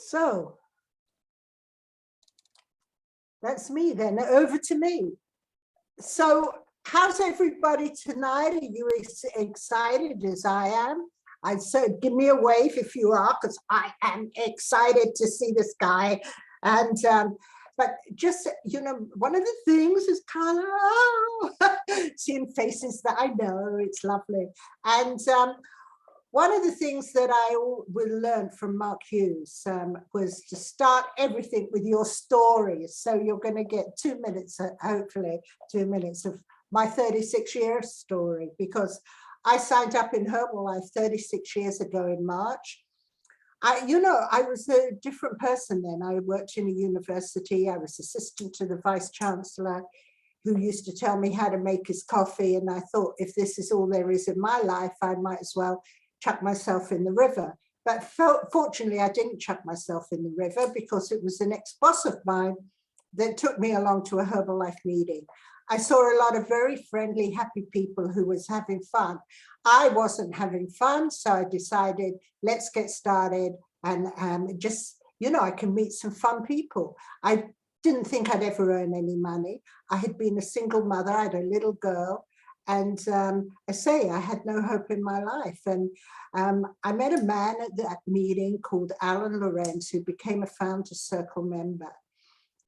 So that's me then, over to me. So how's everybody tonight? Are you excited as I am? I said, give me a wave if you are, because I am excited to see this guy. And but just, you know, one of the things is kind of seeing faces that I know. It's lovely. And one of the things that I will learn from Mark Hughes was to start everything with your stories. So you're going to get 2 minutes, hopefully 2 minutes of my 36-year story, because I signed up in Herbalife 36 years ago in March. I was a different person then. I worked in a university. I was assistant to the vice chancellor, who used to tell me how to make his coffee. And I thought, if this is all there is in my life, I might as well chuck myself in the river. But fortunately, I didn't chuck myself in the river, because it was an ex-boss of mine that took me along to a Herbalife meeting. I saw a lot of very friendly, happy people who was having fun. I wasn't having fun, so I decided, let's get started and just, you know, I can meet some fun people. I didn't think I'd ever earn any money. I had been a single mother. I had a little girl. And I had no hope in my life. And I met a man at that meeting called Alan Lorenz, who became a Founders Circle member.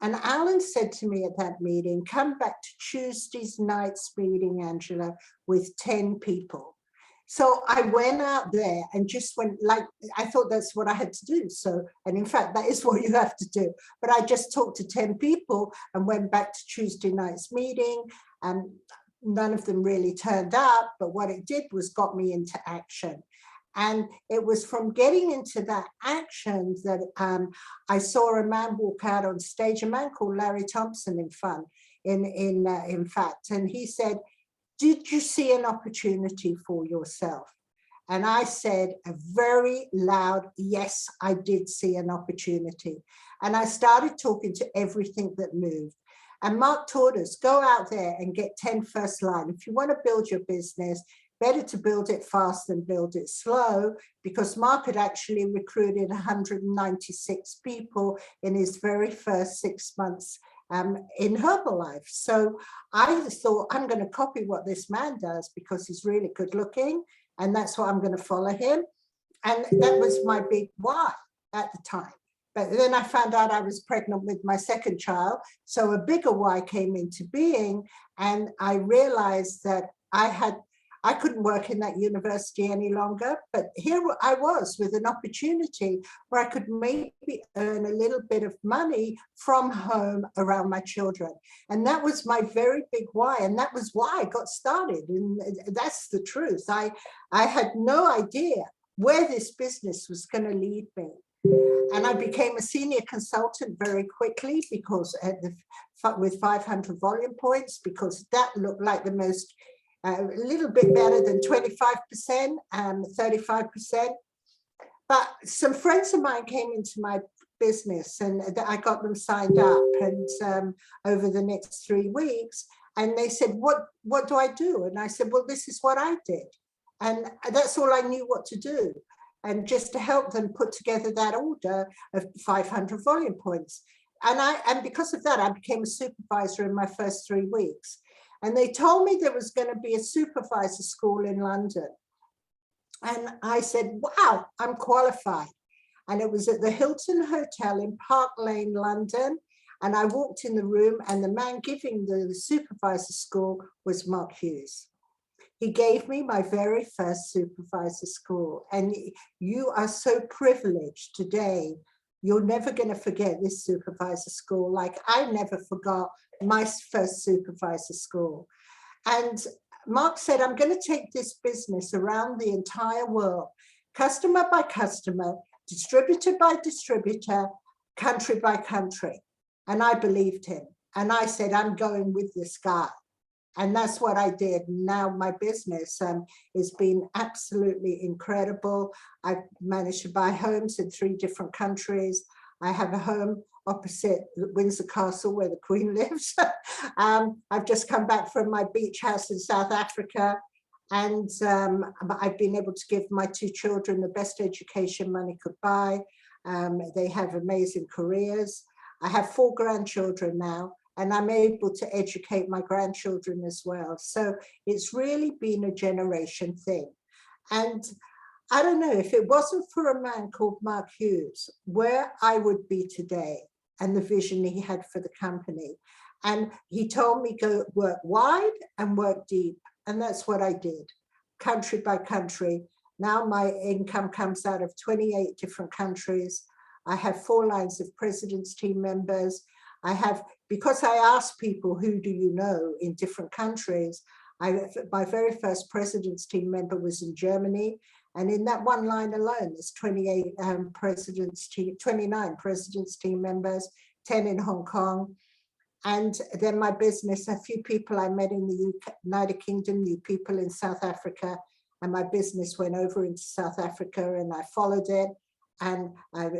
And Alan said to me at that meeting, come back to Tuesday's night's meeting, Angela, with 10 people. So I went out there and just went, like, I thought that's what I had to do. So, and in fact, that is what you have to do. But I just talked to 10 people and went back to Tuesday night's meeting. And none of them really turned up, but what it did was got me into action. And it was from getting into that action that I saw a man walk out on stage, a man called Larry Thompson in fact, and he said, did you see an opportunity for yourself? And I said a very loud, yes, I did see an opportunity. And I started talking to everything that moved. And Mark taught us, go out there and get 10 first line. If you want to build your business, better to build it fast than build it slow, because Mark had actually recruited 196 people in his very first 6 months in Herbalife. So I thought, I'm going to copy what this man does, because he's really good looking, and that's why I'm going to follow him. And that was my big why at the time. But then I found out I was pregnant with my second child. So a bigger why came into being. And I realized that I couldn't work in that university any longer. But here I was with an opportunity where I could maybe earn a little bit of money from home around my children. And that was my very big why. And that was why I got started. And that's the truth. I had no idea where this business was going to lead me. And I became a senior consultant very quickly, because with 500 volume points, because that looked like the most, a little bit better than 25% and 35%. But some friends of mine came into my business, and I got them signed up, and over the next 3 weeks, and they said, what do I do? And I said, well, this is what I did. And that's all I knew what to do. And just to help them put together that order of 500 volume points. And because of that, I became a supervisor in my first 3 weeks. And they told me there was going to be a supervisor school in London. And I said, wow, I'm qualified. And it was at the Hilton Hotel in Park Lane, London. And I walked in the room, and the man giving the supervisor school was Mark Hughes. He gave me my very first supervisor school. And you are so privileged today. You're never going to forget this supervisor school. Like I never forgot my first supervisor school. And Mark said, I'm going to take this business around the entire world, customer by customer, distributor by distributor, country by country. And I believed him. And I said, I'm going with this guy. And that's what I did. Now my business has been absolutely incredible. I've managed to buy homes in 3 different countries. I have a home opposite Windsor Castle where the Queen lives. I've just come back from my beach house in South Africa. And I've been able to give my 2 children the best education money could buy. They have amazing careers. I have 4 grandchildren now, and I'm able to educate my grandchildren as well. So it's really been a generation thing. And I don't know, if it wasn't for a man called Mark Hughes, where I would be today and the vision he had for the company. And he told me go work wide and work deep. And that's what I did, country by country. Now my income comes out of 28 different countries. I have 4 lines of president's team members. I have, because I asked people, who do you know in different countries? My very first president's team member was in Germany. And in that one line alone, there's 29 president's team members, 10 in Hong Kong. And then my business, a few people I met in the United Kingdom, new people in South Africa, and my business went over into South Africa and I followed it. And I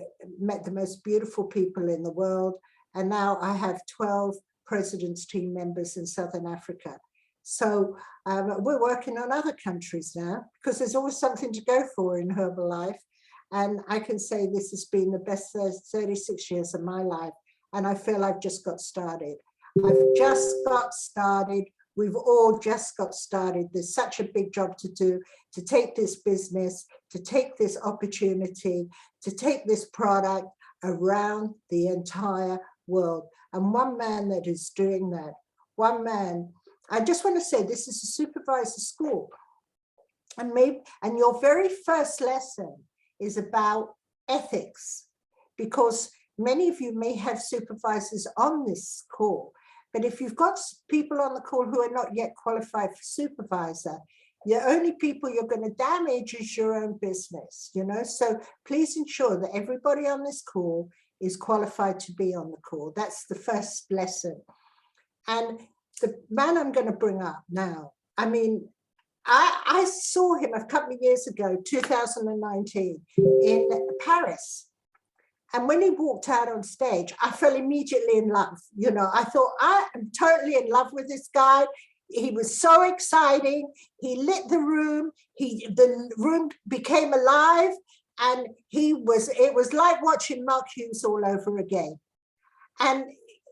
met the most beautiful people in the world. And now I have 12 president's team members in Southern Africa. So we're working on other countries now because there's always something to go for in Herbalife. And I can say this has been the best 36 years of my life. And I feel I've just got started. I've just got started. We've all just got started. There's such a big job to do, to take this business, to take this opportunity, to take this product around the entire world. And one man that is doing that, one man, I just want to say this is a supervisor school. And your very first lesson is about ethics, because many of you may have supervisors on this call, but if you've got people on the call who are not yet qualified for supervisor, the only people you're going to damage is your own business, you know? So please ensure that everybody on this call is qualified to be on the call. That's the first lesson. And the man I'm going to bring up now, I mean, I saw him a couple of years ago, 2019, in Paris. And when he walked out on stage, I fell immediately in love. You know, I thought, I am totally in love with this guy. He was so exciting. He lit the room. The room became alive. And it was like watching Mark Hughes all over again. And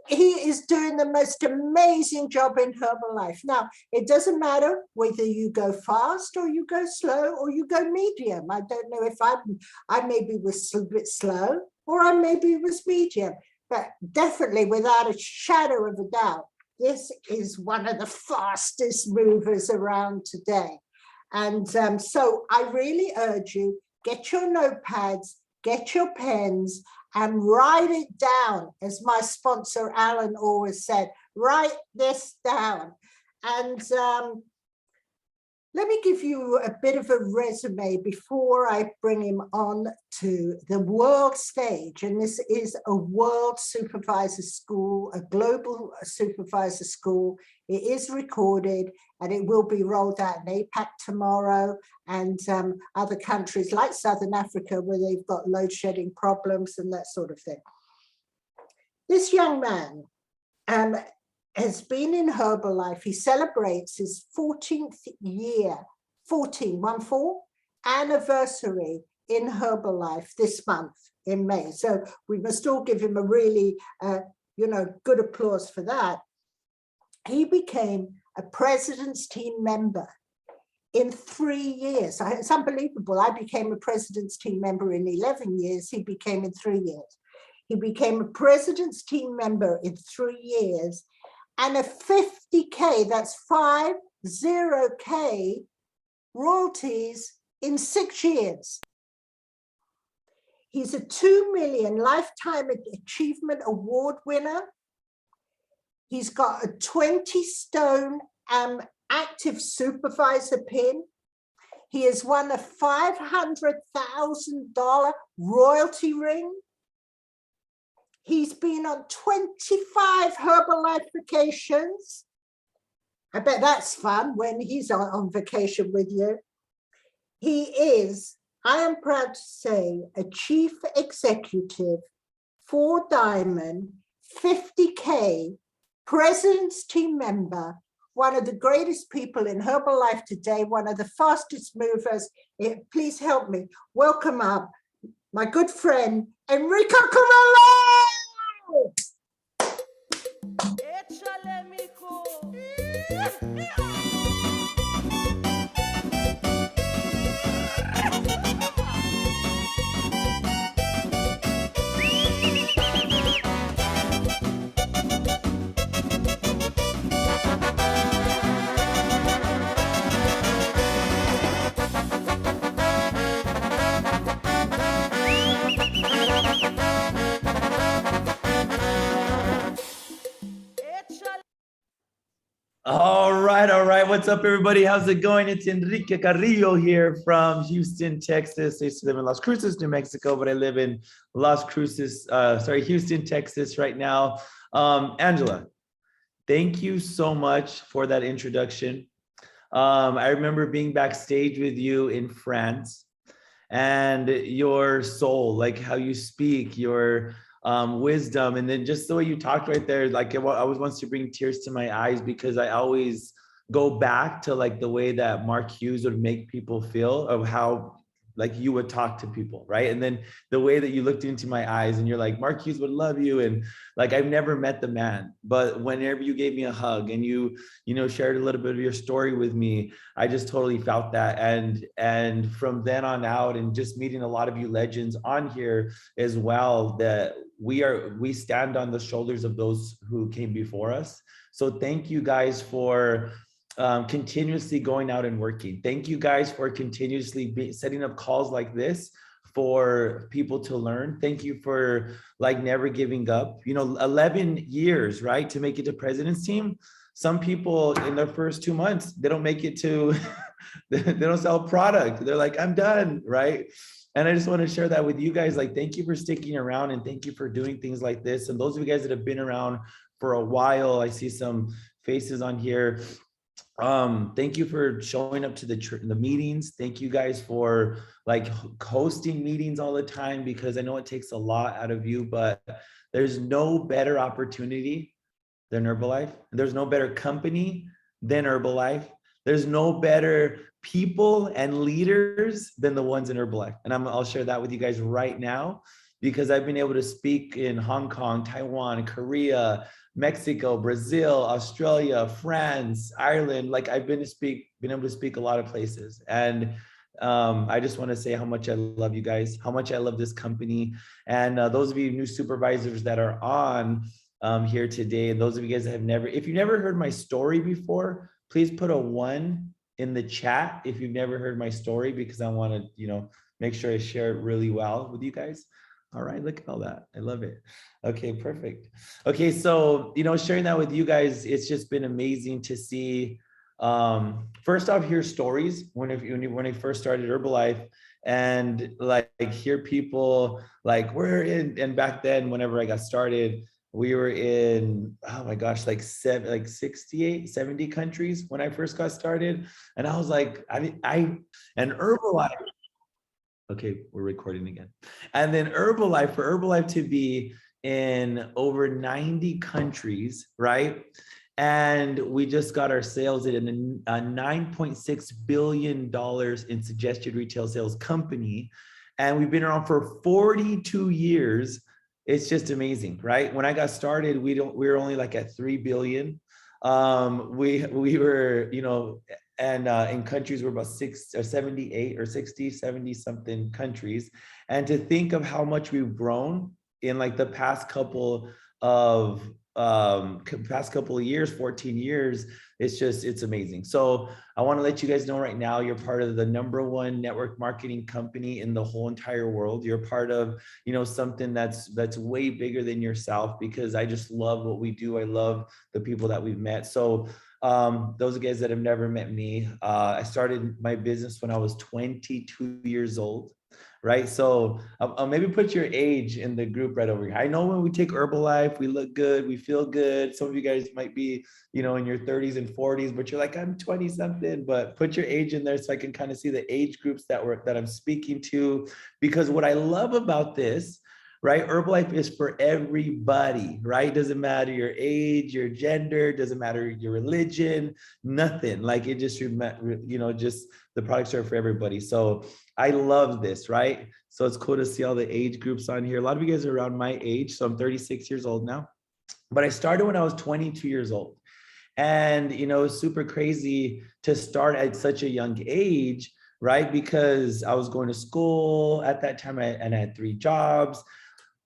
he is doing the most amazing job in Herbalife. Now, it doesn't matter whether you go fast or you go slow or you go medium. I don't know if I maybe was a bit slow, or I maybe was medium, but definitely without a shadow of a doubt, this is one of the fastest movers around today. And so I really urge you, get your notepads, get your pens, and write it down. As my sponsor, Alan, always said, write this down. And let me give you a bit of a resume before I bring him on to the world stage. And this is a world supervisor school, a global supervisor school. It is recorded and it will be rolled out in APAC tomorrow and other countries like Southern Africa where they've got load shedding problems and that sort of thing. This young man has been in Herbalife. He celebrates his 14th year, 14 anniversary in Herbalife this month in May. So we must all give him a really, good applause for that. He became a president's team member in 3 years. It's unbelievable. I became a president's team member in 11 years. He became in 3 years. He became a president's team member in 3 years. And a 50K, that's 50K royalties in 6 years. He's a 2 million Lifetime Achievement Award winner. He's got a 20 stone active supervisor pin. He has won a $500,000 royalty ring. He's been on 25 Herbalife vacations. I bet that's fun when he's on vacation with you. He is, I am proud to say, a chief executive, 4 diamond, 50K, president's team member, one of the greatest people in Herbalife today, one of the fastest movers. Please help me. Welcome up, my good friend, Enrique Carrillo. Échale, mijo. All right, all right. What's up, everybody? How's it going? It's Enrique Carrillo here from Houston, Texas. I used to live in Las Cruces, New Mexico, but I live in Houston, Texas right now. Angela, thank you so much for that introduction. I remember being backstage with you in France, and your soul, like how you speak, your wisdom, and then just the way you talked right there, like I always wants to bring tears to my eyes, because I always go back to like the way that Mark Hughes would make people feel, of how like you would talk to people, right? And then the way that you looked into my eyes and you're like, Mark Hughes would love you. And like, I've never met the man, but whenever you gave me a hug and you shared a little bit of your story with me, I just totally felt that. And from then on out, and just meeting a lot of you legends on here as well, that we stand on the shoulders of those who came before us. So thank you guys for continuously going out and working. Thank you guys for continuously setting up calls like this for people to learn. Thank you for like never giving up. 11 years, right, to make it to president's team. Some people in their first 2 months, they don't make it to, they don't sell product. They're like, I'm done, right? And I just want to share that with you guys. Like, thank you for sticking around, and thank you for doing things like this. And those of you guys that have been around for a while, I see some faces on here. Thank you for showing up to the meetings. Thank you guys for like hosting meetings all the time, because I know it takes a lot out of you, but there's no better opportunity than Herbalife. There's no better company than Herbalife. There's no better people and leaders than the ones in Herbalife. And I'll share that with you guys right now, because I've been able to speak in Hong Kong, Taiwan, Korea, Mexico, Brazil, Australia, France, Ireland. Like, I've been able to speak a lot of places. And I just want to say how much I love you guys, how much I love this company. And those of you new supervisors that are on here today, and those of you guys that have if you've never heard my story before, please put a 1 in the chat if you've never heard my story, because I want to, make sure I share it really well with you guys. All right, look at all that. I love it. Okay, perfect. Okay, so, sharing that with you guys, it's just been amazing to see, first off, hear stories when I first started Herbalife, and like hear people like and back then, whenever I got started, we were in, oh my gosh, like 68, 70 countries when I first got started. And I was like, and Herbalife, okay, we're recording again. And then for Herbalife to be in over 90 countries, right? And we just got our sales at a $9.6 billion in suggested retail sales company. And we've been around for 42 years. It's just amazing, right? When I got started, we were only like at 3 billion. We were, and in countries we're about 78 or 60, 70 something countries. And to think of how much we've grown in like the past couple of years, 14 years, it's amazing. So I want to let you guys know right now, you're part of the #1 network marketing company in the whole entire world. You're part of, something that's way bigger than yourself, because I just love what we do. I love the people that we've met. So those guys that have never met me, I started my business when I was 22 years old. Right. So I'll maybe put your age in the group right over here. I know when we take Herbalife, we look good, we feel good. Some of you guys might be, in your 30s and 40s, but you're like, I'm 20 something, but put your age in there so I can kind of see the age groups that I'm speaking to. Because what I love about this, right? Herbalife is for everybody, right? Doesn't matter your age, your gender, doesn't matter your religion, nothing. Like it just, just the products are for everybody. So I love this, right? So it's cool to see all the age groups on here. A lot of you guys are around my age. So I'm 36 years old now, but I started when I was 22 years old. And, it's super crazy to start at such a young age, right? Because I was going to school at that time and I had 3 jobs,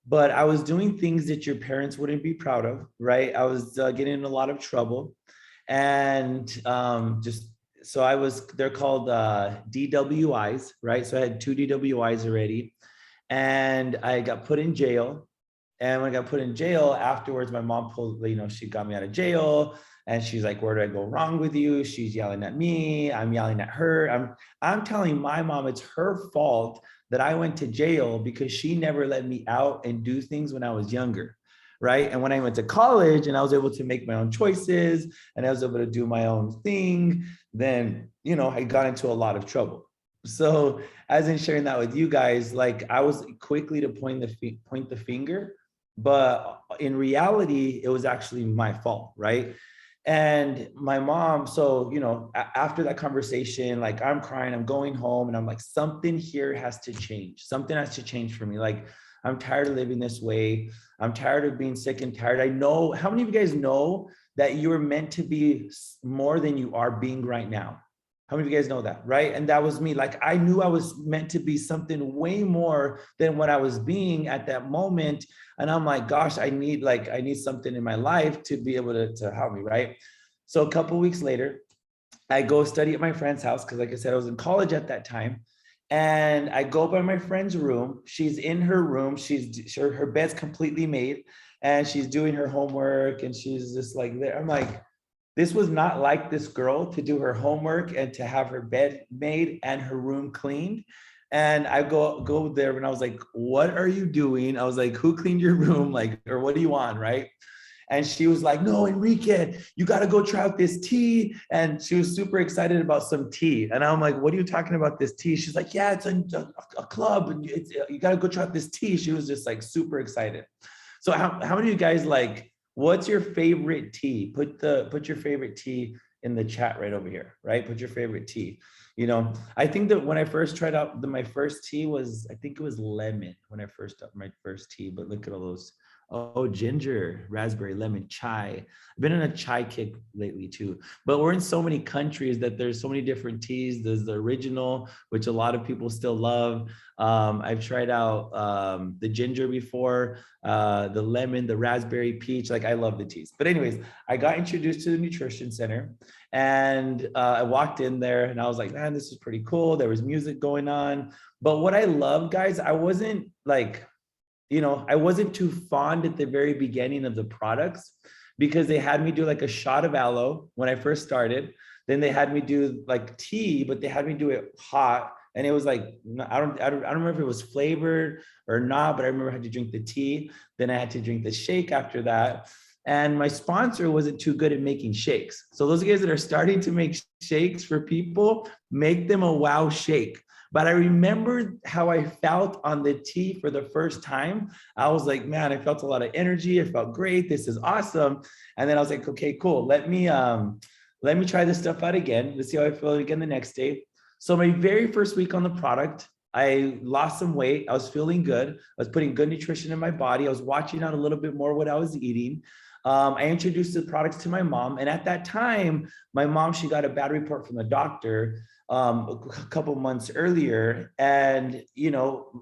but I was doing things that your parents wouldn't be proud of, right? I was getting in a lot of trouble. And they're called DWIs, right? So I had 2 DWIs already. And I got put in jail. And when I got put in jail afterwards, my mom pulled, she got me out of jail. And she's like, where did I go wrong with you? She's yelling at me. I'm yelling at her. I'm telling my mom it's her fault that I went to jail because she never let me out and do things when I was younger. Right. And when I went to college and I was able to make my own choices and I was able to do my own thing, then, I got into a lot of trouble. So as in sharing that with you guys, like I was quickly to point the finger, but in reality, it was actually my fault. Right. And my mom, so, after that conversation, like I'm crying, I'm going home and I'm like, something here has to change. Something has to change for me. Like, I'm tired of living this way. I'm tired of being sick and tired. I know, how many of you guys know that you're meant to be more than you are being right now? How many of you guys know that, right? And that was me. Like, I knew I was meant to be something way more than what I was being at that moment. And I'm like, gosh, I need something in my life to be able to help me, right? So a couple of weeks later, I go study at my friend's house because, like I said, I was in college at that time. And I go by my friend's room. She's in her room. Her bed's completely made, and she's doing her homework. And she's just like there. I'm like, this was not like this girl to do her homework and to have her bed made and her room cleaned. And I go there and I was like, what are you doing? I was like, who cleaned your room? Like, or what do you want? Right. And she was like, no, Enrique, you got to go try out this tea. And she was super excited about some tea. And I'm like, what are you talking about this tea? She's like, yeah, it's a club. And you got to go try out this tea. She was just like super excited. So how many of you guys like, what's your favorite tea? Put your favorite tea in the chat right over here, right? Put your favorite tea. I think that when I first tried out my first tea I think it was lemon when I first got my first tea, but look at all those. Oh, ginger, raspberry, lemon, chai. I've been on a chai kick lately too, but we're in so many countries that there's so many different teas. There's the original, which a lot of people still love. I've tried out the ginger before, the lemon, the raspberry, peach. Like I love the teas. But anyways, I got introduced to the nutrition center and I walked in there and I was like, man, this is pretty cool. There was music going on. But what I love, guys, I wasn't too fond at the very beginning of the products because they had me do like a shot of aloe when I first started. Then they had me do like tea, but they had me do it hot. And it was like, I don't remember if it was flavored or not, but I remember I had to drink the tea. Then I had to drink the shake after that. And my sponsor wasn't too good at making shakes. So those guys that are starting to make shakes for people, make them a wow shake. But I remembered how I felt on the tea for the first time. I was like, man, I felt a lot of energy. I felt great. This is awesome. And then I was like, okay, cool. Let me try this stuff out again. Let's see how I feel again the next day. So my very first week on the product, I lost some weight. I was feeling good. I was putting good nutrition in my body. I was watching out a little bit more what I was eating. I introduced the products to my mom. And at that time, my mom, she got a bad report from the doctor a couple months earlier. And,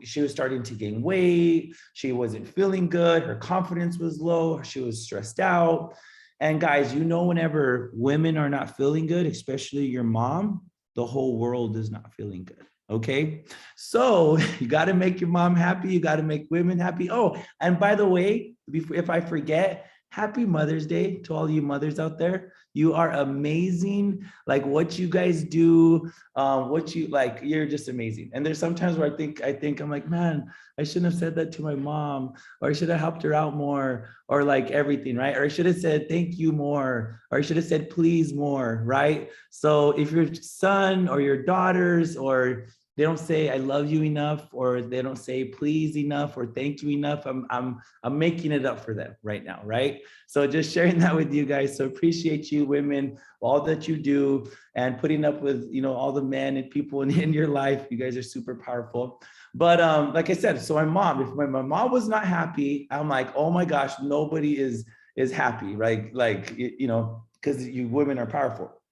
she was starting to gain weight. She wasn't feeling good. Her confidence was low. She was stressed out. And guys, whenever women are not feeling good, especially your mom, the whole world is not feeling good. Okay. So you got to make your mom happy. You got to make women happy. Oh, and by the way, if I forget, happy Mother's Day to all you mothers out there. You are amazing. Like what you guys do, you're just amazing. And there's sometimes where I think I'm like, man, I shouldn't have said that to my mom, or I should have helped her out more, or like everything, right? Or I should have said thank you more, or I should have said please more, right? So if your son or your daughters or they don't say I love you enough, or they don't say please enough or thank you enough. I'm making it up for them right now, right? So just sharing that with you guys. So appreciate you women, all that you do, and putting up with, you know, all the men and people in your life. You guys are super powerful. But like I said, so my mom, if my mom was not happy, I'm like, oh my gosh, nobody is happy, right? Like, you know, because you women are powerful.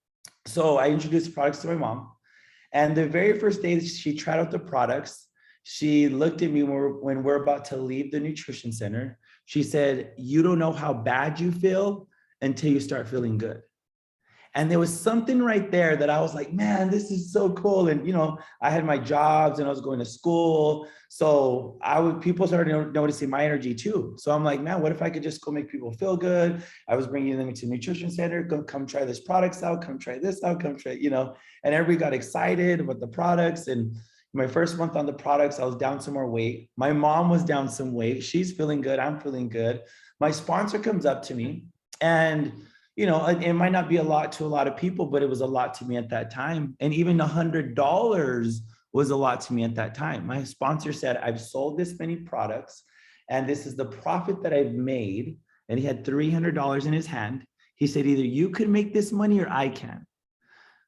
So I introduced the products to my mom. And the very first day that she tried out the products, she looked at me when we're about to leave the nutrition center. She said, you don't know how bad you feel until you start feeling good. And there was something right there that I was like, man, this is so cool. And, you know, I had my jobs and I was going to school. So people started noticing my energy too. So I'm like, man, what if I could just go make people feel good? I was bringing them into nutrition center, come try this products out, come try this out, come try, you know, and everybody got excited about the products. And my first month on the products, I was down some more weight. My mom was down some weight. She's feeling good. I'm feeling good. My sponsor comes up to me, and you know, it might not be a lot to a lot of people, but it was a lot to me at that time. And even $100 was a lot to me at that time. My sponsor said, I've sold this many products, and this is the profit that I've made. And he had $300 in his hand. He said, either you could make this money or I can.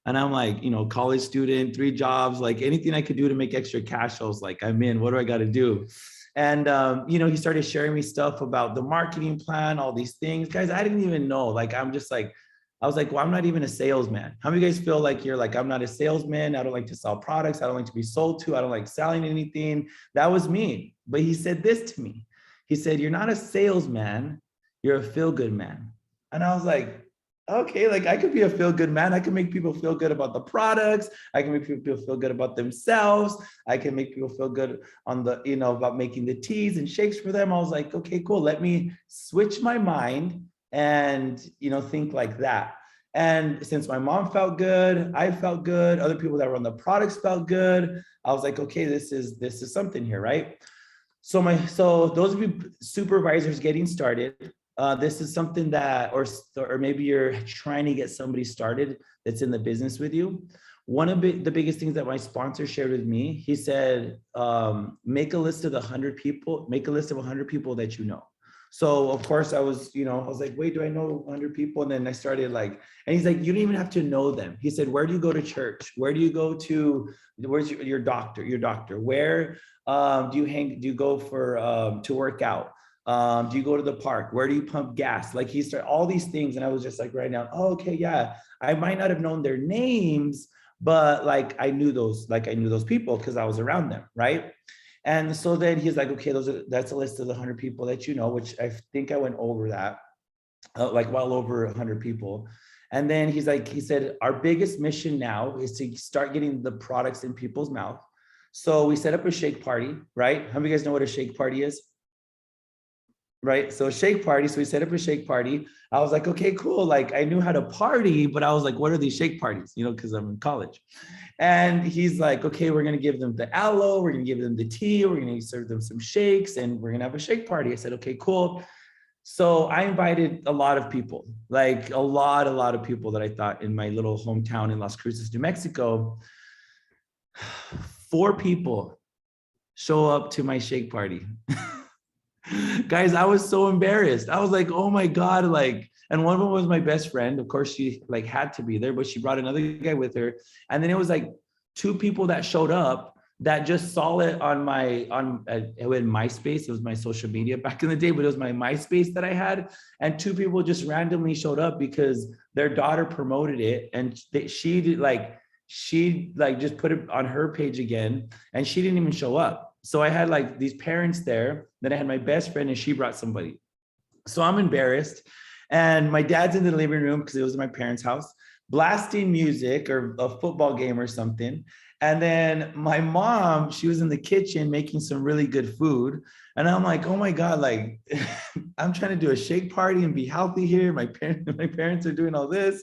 And I'm like, you know, college student, 3 jobs, like anything I could do to make extra cash. I was like, I'm in, what do I got to do? And, you know, he started sharing me stuff about the marketing plan, all these things. Guys, I didn't even know. Like, I was like, well, I'm not even a salesman. How many of you guys feel like you're like, I'm not a salesman. I don't like to sell products. I don't like to be sold to. I don't like selling anything. That was me. But he said this to me. He said, you're not a salesman. You're a feel-good man. And I was like, okay, like I could be a feel-good man. I can make people feel good about the products. I can make people feel good about themselves. I can make people feel good on the, you know, about making the teas and shakes for them. I was like, okay, cool. Let me switch my mind and, you know, think like that. And since my mom felt good, I felt good. Other people that were on the products felt good. I was like, okay, this is something here, right? So those of you supervisors getting started, this is something that, or maybe you're trying to get somebody started that's in the business with you. One of the biggest things that my sponsor shared with me, he said, make a list of 100 people, make a list of 100 people that you know. So of course I was like, wait, do I know 100 people? And then I started like, and he's like, you don't even have to know them. He said, where do you go to church? Where do you go to, where's your doctor? Where do you go for, to work out? Do you go to the park? Where do you pump gas? Like he started all these things. And I was just like, right now, oh, okay, yeah. I might not have known their names, but like I knew those people because I was around them, right? And so then he's like, okay, that's a list of the 100 people that you know, which I think I went over that, like well over 100 people. And then he said, our biggest mission now is to start getting the products in people's mouth. So we set up a shake party, right? How many of you guys know what a shake party is? Right? So a shake party. So we set up a shake party. I was like, okay, cool. Like I knew how to party, but I was like, what are these shake parties? You know, because I'm in college. And he's like, okay, we're going to give them the aloe. We're going to give them the tea. We're going to serve them some shakes and we're going to have a shake party. I said, okay, cool. So I invited a lot of people, like a lot of people that I thought in my little hometown in Las Cruces, New Mexico. 4 people show up to my shake party. Guys, I was so embarrassed. I was like, oh my God, like, and one of them was my best friend. Of course, she like had to be there, but she brought another guy with her. And then it was like 2 people that showed up that just saw it on MySpace. It was my social media back in the day, but it was my MySpace that I had. And 2 people just randomly showed up because their daughter promoted it. And she just put it on her page again. And she didn't even show up. So I had like these parents there, then I had my best friend and she brought somebody. So I'm embarrassed. And my dad's in the living room because it was my parents' house, blasting music or a football game or something. And then my mom, she was in the kitchen making some really good food. And I'm like, oh my God, like I'm trying to do a shake party and be healthy here. My parents are doing all this.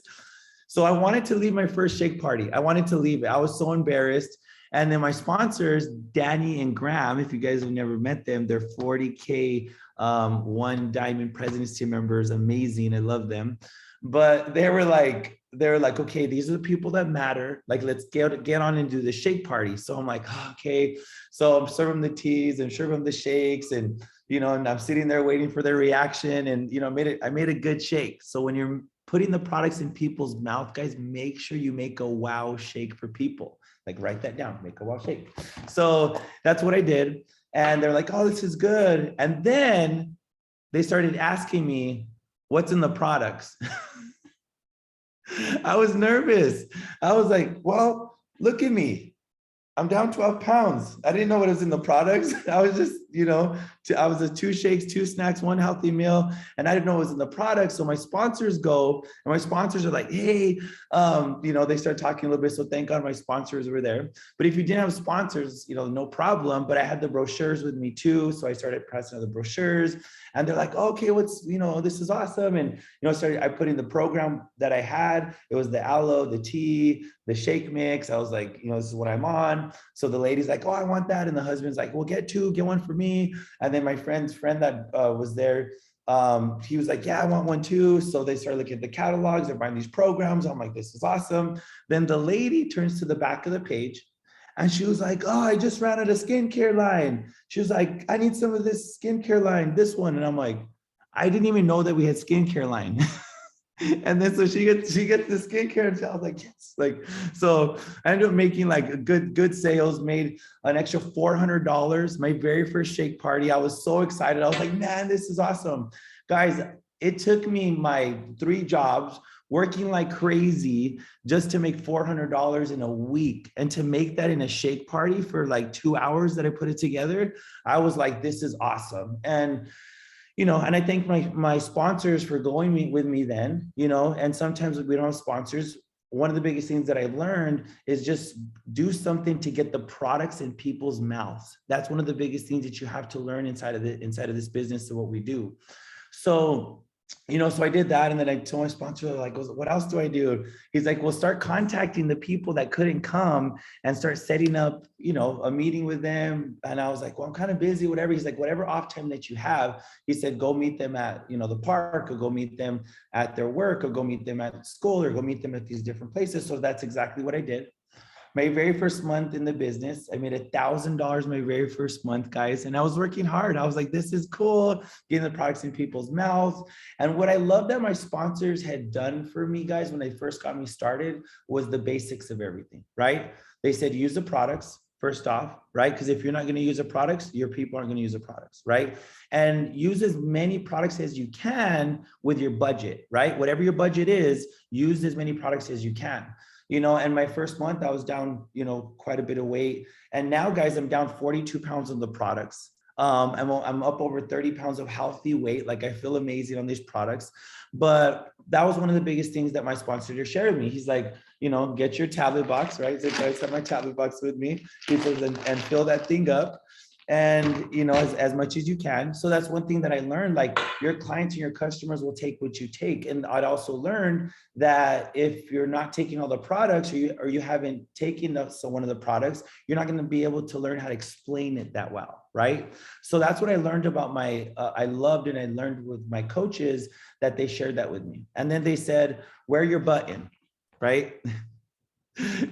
So I wanted to leave my first shake party. I wanted to leave it. I was so embarrassed. And then my sponsors, Danny and Graham, if you guys have never met them, they're 40K One Diamond President's Team members, amazing. I love them. but they were like, okay, these are the people that matter. Like, let's get on and do the shake party. So I'm like, oh, okay. So I'm serving the teas and serving the shakes, and and I'm sitting there waiting for their reaction. And I made a good shake. So when you're putting the products in people's mouth, guys, make sure you make a wow shake for people. Like, write that down, make a wow shake. So that's what I did. And they're like, oh, this is good. And then they started asking me, what's in the products? I was nervous. I was like, well, look at me. I'm down 12 pounds. I didn't know what was in the products. I was just, I was a 2 shakes, 2 snacks, 1 healthy meal, and I didn't know what was in the products. So my sponsors go, and my sponsors are like, hey, they start talking a little bit. So thank God my sponsors were there. But if you didn't have sponsors, no problem. But I had the brochures with me too. So I started pressing the brochures, and they're like, okay, this is awesome. And, I put in the program that I had. It was the aloe, the tea, the shake mix. I was like, this is what I'm on. So the lady's like, oh, I want that. And the husband's like, well, get 2, get 1 for me. And then my friend that was there, he was like, yeah, I want 1 too. So they started looking at the catalogs, they're buying these programs. I'm like, this is awesome. Then the lady turns to the back of the page, and she was like, oh, I just ran out of skincare line. She was like, I need some of this skincare line, this one. And I'm like, I didn't even know that we had skincare line. And then so she gets the skincare, and I was like, yes. So I ended up making like good sales, made an extra $400. My very first shake party. I was so excited. I was like, man, this is awesome. Guys, it took me my 3 jobs, working like crazy, just to make $400 in a week. And to make that in a shake party for like 2 hours that I put it together, I was like, this is awesome. And and I thank my sponsors for going with me then, and sometimes we don't have sponsors. One of the biggest things that I learned is just do something to get the products in people's mouths. That's one of the biggest things that you have to learn inside of this business of what we do. So, so I did that. And then I told my sponsor, like, what else do I do? He's like, well, start contacting the people that couldn't come and start setting up, a meeting with them. And I was like, well, I'm kind of busy, whatever. He's like, whatever off time that you have, he said, go meet them at, the park, or go meet them at their work, or go meet them at school, or go meet them at these different places. So that's exactly what I did. My very first month in the business, I made $1,000 my very first month, guys. And I was working hard. I was like, this is cool, getting the products in people's mouths. And what I love that my sponsors had done for me, guys, when they first got me started, was the basics of everything, right? They said, use the products first off, right? Because if you're not going to use the products, your people aren't going to use the products, right? And use as many products as you can with your budget, right? Whatever your budget is, use as many products as you can. And my first month I was down, quite a bit of weight. And now, guys, I'm down 42 pounds on the products. I'm up over 30 pounds of healthy weight. Like, I feel amazing on these products. But that was one of the biggest things that my sponsor shared with me. He's like, get your tablet box, right? So I have my tablet box with me. He says, and fill that thing up. And as much as you can. So that's one thing that I learned, like, your clients and your customers will take what you take. And I'd also learned that if you're not taking all the products, or you haven't taken one of the products, you're not going to be able to learn how to explain it that well, right? So that's what I learned about I loved, and I learned with my coaches, that they shared that with me. And then they said, wear your button, right?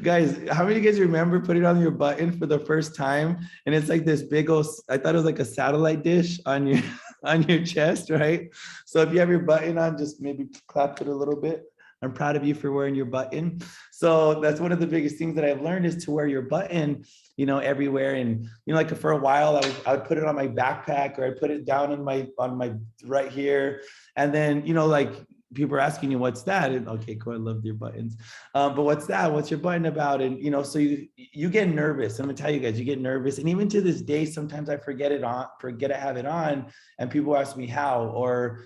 Guys, how many of you guys remember putting on your button for the first time? And it's like this big old, I thought it was like a satellite dish on your on your chest, right? So if you have your button on, just maybe clap it a little bit. I'm proud of you for wearing your button. So that's one of the biggest things that I've learned, is to wear your button, everywhere. And, like, for a while, I would put it on my backpack, or I put it down on my right here. And then, like, people are asking you, what's that? And okay, cool, I love your buttons. But what's that? What's your button about? And, so you get nervous. I'm gonna tell you guys, you get nervous. And even to this day, sometimes I forget I have it on, and people ask me how, or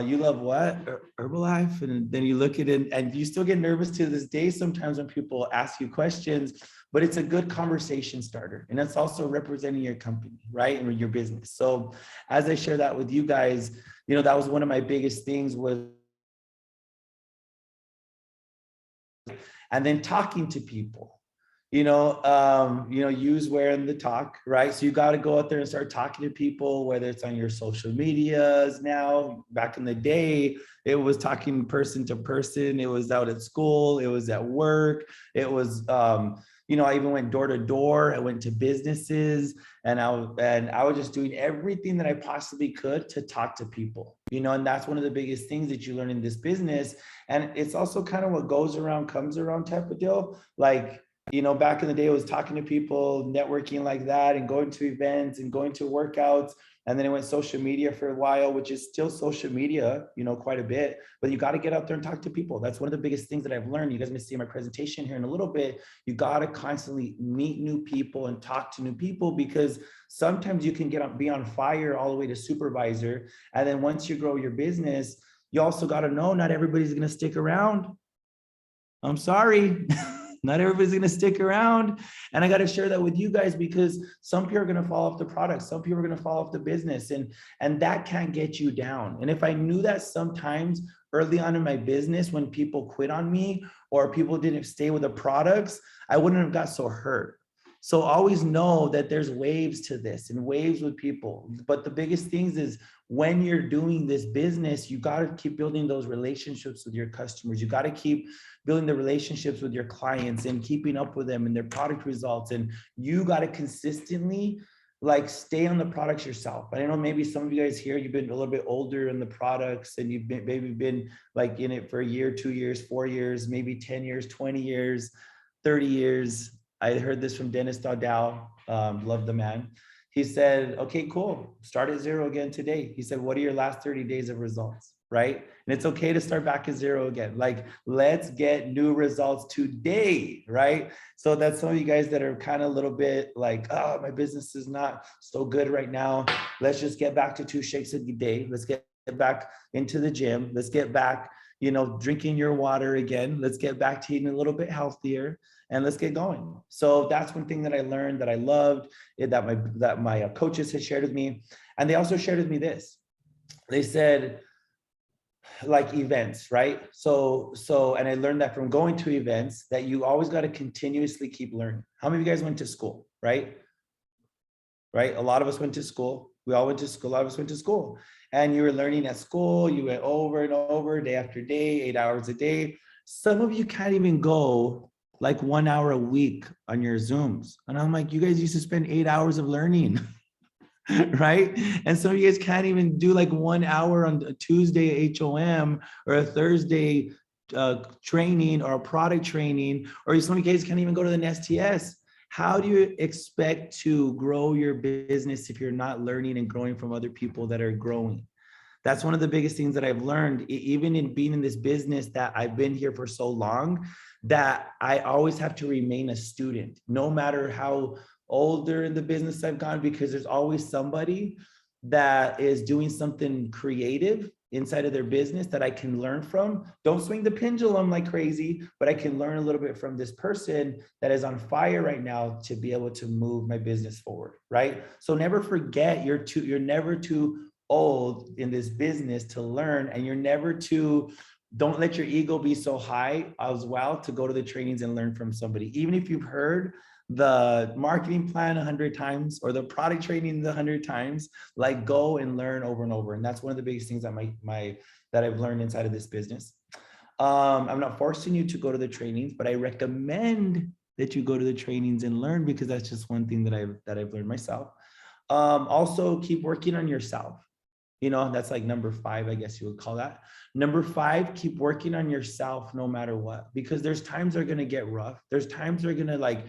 you love what? Herbalife? And then you look at it, and you still get nervous to this day sometimes when people ask you questions, but it's a good conversation starter. And it's also representing your company, right? And your business. So as I share that with you guys, that was one of my biggest things, was, and then talking to people. use where in the talk, right? So you got to go out there and start talking to people, whether it's on your social medias now. Back in the day, it was talking person to person. It was out at school. It was at work. It was, I even went door to door. I went to businesses, and I was just doing everything that I possibly could to talk to people, and that's one of the biggest things that you learn in this business. And it's also kind of what goes around comes around type of deal. Like, back in the day, I was talking to people, networking like that, and going to events and going to workouts. And then it went social media for a while, which is still social media, quite a bit. But you got to get out there and talk to people. That's one of the biggest things that I've learned. You guys may see my presentation here in a little bit. You got to constantly meet new people and talk to new people, because sometimes you can be on fire all the way to supervisor. And then once you grow your business, you also got to know not everybody's going to stick around. I'm sorry. Not everybody's going to stick around. And I got to share that with you guys, because some people are going to fall off the product. Some people are going to fall off the business, and that can't get you down. And if I knew that sometimes early on in my business, when people quit on me or people didn't stay with the products, I wouldn't have got so hurt. So always know that there's waves to this and waves with people. But the biggest things is when you're doing this business, you got to keep building those relationships with your customers. You got to keep building the relationships with your clients and keeping up with them and their product results. And you got to consistently stay on the products yourself. I know maybe some of you guys here, you've been a little bit older in the products, and you've maybe been in it for a year, 2 years, 4 years, maybe 10 years, 20 years, 30 years. I heard this from Dennis Dowdell, love the man. He said, okay, cool. Start at zero again today. He said, what are your last 30 days of results, right? And it's okay to start back at zero again. Let's get new results today, right? So that's some of you guys that are kind of a little bit oh, my business is not so good right now. Let's just get back to 2 shakes a day. Let's get back into the gym. Let's get back, drinking your water again. Let's get back to eating a little bit healthier. And let's get going. So that's one thing that I learned that I loved, that my coaches had shared with me. And they also shared with me this. They said, events, right? So, and I learned that from going to events, that you always got to continuously keep learning. How many of you guys went to school, right? Right? A lot of us went to school. We all went to school. A lot of us went to school. And you were learning at school. You went over and over, day after day, 8 hours a day. Some of you can't even go 1 hour a week on your Zooms. And I'm like, you guys used to spend 8 hours of learning, right? And some of you guys can't even do 1 hour on a Tuesday HOM or a Thursday training or a product training, or some of you guys can't even go to the STS. How do you expect to grow your business if you're not learning and growing from other people that are growing? That's one of the biggest things that I've learned, even in being in this business, that I've been here for so long, that I always have to remain a student, no matter how older in the business I've gone, because there's always somebody that is doing something creative inside of their business that I can learn from. Don't swing the pendulum like crazy, but I can learn a little bit from this person that is on fire right now to be able to move my business forward, right? So never forget, you're never too old in this business to learn, and don't let your ego be so high as well to go to the trainings and learn from somebody. Even if you've heard the marketing plan 100 times or the product training 100 times, go and learn over and over. And that's one of the biggest things that that I've learned inside of this business. I'm not forcing you to go to the trainings, but I recommend that you go to the trainings and learn, because that's just one thing that I've learned myself. Also, keep working on yourself. That's number 5, I guess you would call that. Number 5, keep working on yourself no matter what, because there's times they're going to get rough. There's times they're going to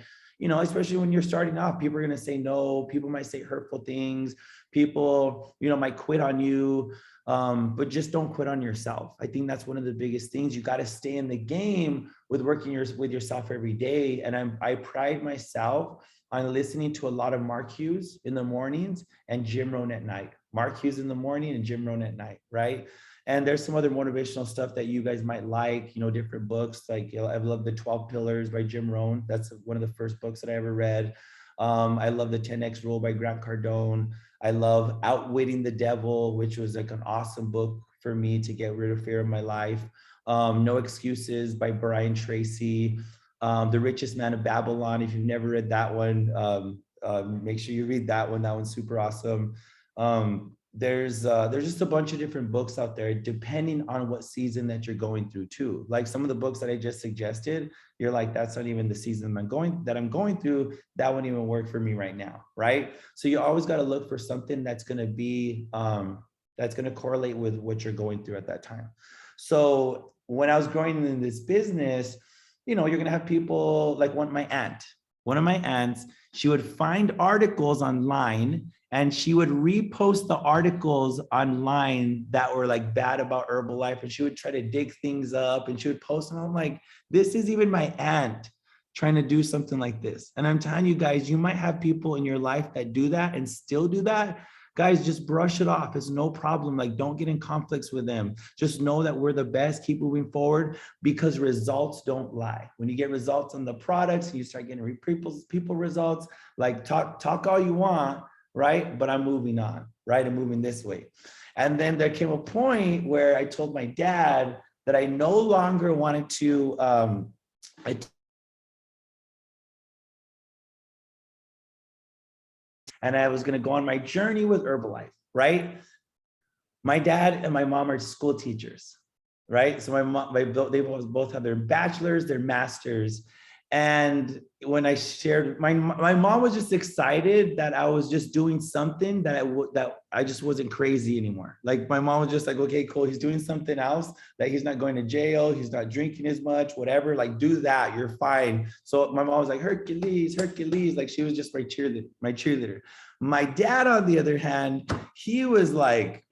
especially when you're starting off, people are going to say no. People might say hurtful things. People, might quit on you. But just don't quit on yourself. I think that's one of the biggest things. You got to stay in the game with working with yourself every day. And I pride myself on listening to a lot of Mark Hughes in the mornings and Jim Rohn at night. Mark Hughes in the morning and Jim Rohn at night, right? And there's some other motivational stuff that you guys might like, different books. I love the 12 Pillars by Jim Rohn. That's one of the first books that I ever read. I love the 10X Rule by Grant Cardone. I love Outwitting the Devil, which was an awesome book for me to get rid of fear in my life. No Excuses by Brian Tracy. The Richest Man of Babylon. If you've never read that one, make sure you read that one. That one's super awesome. There's just a bunch of different books out there, depending on what season that you're going through too. Like some of the books that I just suggested, you're like, that's not even the season I'm going through. That wouldn't even work for me right now, right? So you always got to look for something that's going to be that's going to correlate with what you're going through at that time. So when I was growing in this business, you know, you're going to have people like one of my aunts, she would find articles online and she would repost the articles online that were like bad about Herbalife, and she would try to dig things up and she would post them. I'm like, this is even my aunt trying to do something like this. And I'm telling you guys, you might have people in your life that do that and still do that. Guys, just brush it off. It's no problem. Like, don't get in conflicts with them. Just know that we're the best. Keep moving forward, because results don't lie. When you get results on the products and you start getting people results, like talk all you want, right? But I'm moving on, right? I'm moving this way. And then there came a point where I told my dad that I no longer wanted to, and I was going to go on my journey with Herbalife, right? My dad and my mom are school teachers, right? So they both have their bachelor's, their master's. And when I shared, my mom was just excited that I was just doing something that I just wasn't crazy anymore. Like my mom was just like, okay, cool. He's doing something else, that he's not going to jail. He's not drinking as much, whatever, like do that. You're fine. So my mom was like, Hercules. Like she was just my cheerleader. My dad, on the other hand, he was like,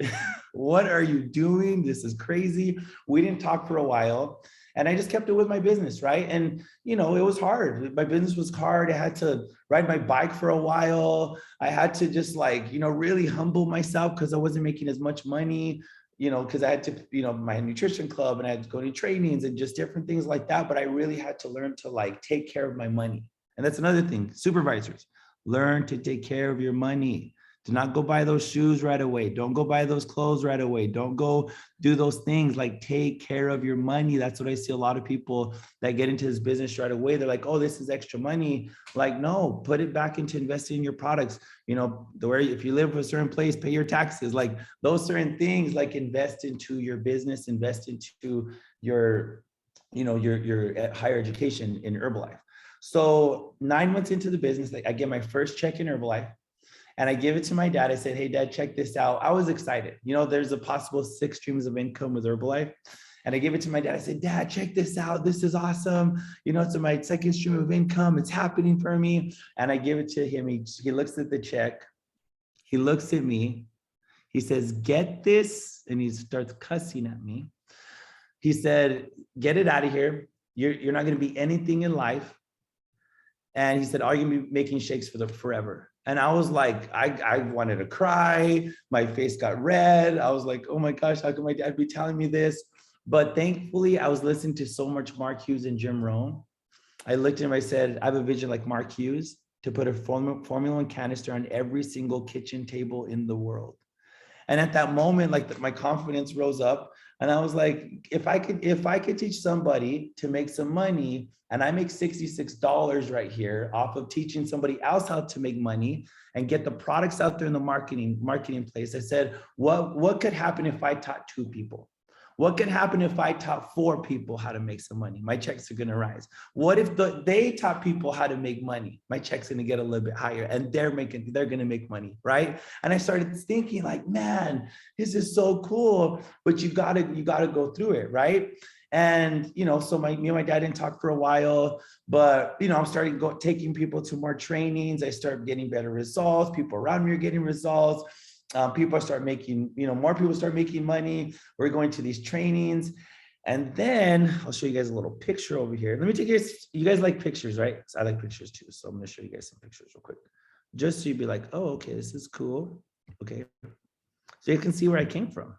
what are you doing? This is crazy. We didn't talk for a while. And I just kept it with my business, right? And, you know, it was hard. My business was hard. I had to ride my bike for a while. I had to just like, you know, really humble myself because I wasn't making as much money, you know, because I had to, you know, my nutrition club, and I had to go to trainings and just different things like that. But I really had to learn to like take care of my money. And that's another thing, supervisors, learn to take care of your money. Do not go buy those shoes right away. Don't go buy those clothes right away. Don't go do those things. Like, take care of your money. That's what I see a lot of people that get into this business right away. They're like, oh, this is extra money. Like, no, put it back into investing in your products. You know, if you live in a certain place, pay your taxes. Like those certain things, like invest into your business, invest into your, you know, your higher education in Herbalife. So 9 months into the business, like I get my first check in Herbalife. And I give it to my dad. I said, hey, Dad, check this out. I was excited. You know, there's a possible 6 streams of income with Herbalife. And I gave it to my dad. I said, Dad, check this out. This is awesome. You know, it's my second stream of income. It's happening for me. And I give it to him. He looks at the check. He looks at me. He says, get this. And he starts cussing at me. He said, get it out of here. You're not going to be anything in life. And he said, are you going to be making shakes for forever? And I was like, I wanted to cry. My face got red. I was like, oh my gosh, how can my dad be telling me this? But thankfully, I was listening to so much Mark Hughes and Jim Rohn. I looked at him, I said, I have a vision like Mark Hughes to put a Formula One canister on every single kitchen table in the world. And at that moment, like my confidence rose up. And I was like, if I could teach somebody to make some money, and I make $66 right here off of teaching somebody else how to make money and get the products out there in the marketing place. I said, what could happen if I taught 2 people? What could happen if I taught 4 people how to make some money? My checks are going to rise. What if they taught people how to make money? My check's going to get a little bit higher, and they're going to make money, right? And I started thinking like, man, this is so cool, but you got to go through it, right? And, you know, so me and my dad didn't talk for a while, but, you know, I'm starting taking people to more trainings. I start getting better results. People around me are getting results. People start making, you know, more people start making money. We're going to these trainings. And then I'll show you guys a little picture over here. Let me take you guys like pictures, right? I like pictures too. So I'm going to show you guys some pictures real quick, just so you'd be like, oh, okay, this is cool. Okay. So you can see where I came from.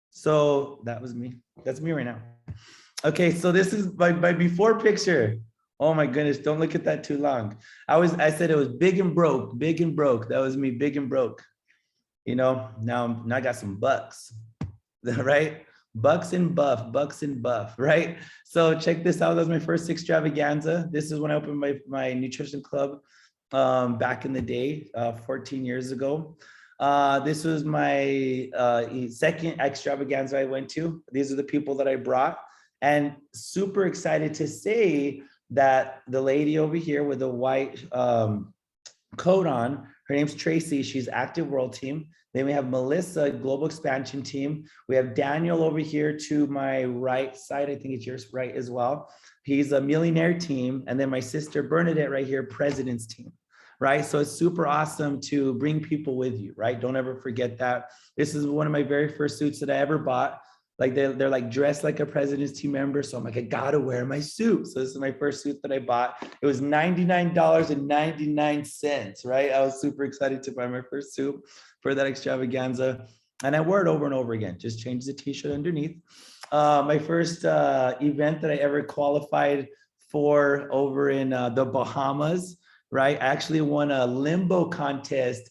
So that was me. That's me right now. Okay. So this is my before picture. Oh my goodness. Don't look at that too long. I said it was big and broke. That was me, big and broke. You know, now I got some bucks, right? Bucks and buff, right? So check this out. That was my first extravaganza. This is when I opened my nutrition club back in the day, 14 years ago. This was my second extravaganza I went to. These are the people that I brought, and super excited to say that the lady over here with the white coat on, her name's Tracy. She's active world team. Then we have Melissa, global expansion team. We have Daniel over here to my right side. I think it's yours right as well. He's a millionaire team. And then my sister Bernadette right here, president's team, right? So it's super awesome to bring people with you, right? Don't ever forget that. This is one of my very first suits that I ever bought. Like they're like dressed like a president's team member. So I'm like, I gotta wear my suit. So this is my first suit that I bought. It was $99.99, right? I was super excited to buy my first suit for that extravaganza. And I wore it over and over again, just changed the t-shirt underneath. My first event that I ever qualified for over in the Bahamas, right? I actually won a limbo contest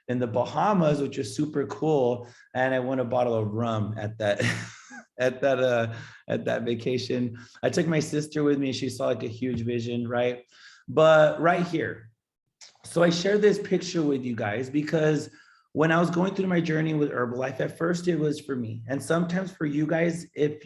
in the Bahamas, which was super cool. And I won a bottle of rum at that, at that vacation. I took my sister with me. She saw like a huge vision, right? But right here. So I share this picture with you guys because when I was going through my journey with Herbalife, at first it was for me. And sometimes for you guys, if